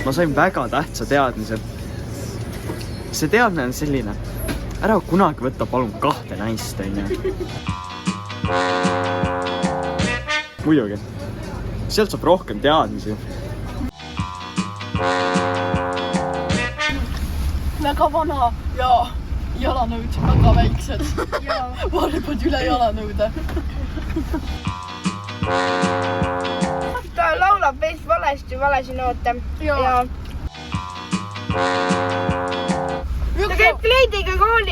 ma sain väga tähtsa teadmise. See teadmine on selline, ära kunagi võtta palun 2 naist, onju. Muidugi, sealt saab rohkem teadmisi. Väga vana ja jalanõud väga väiksed. Varbad üle jalanõude. Ta laulab veits valesi noote. Ja. Ta käib kleidiga koolis.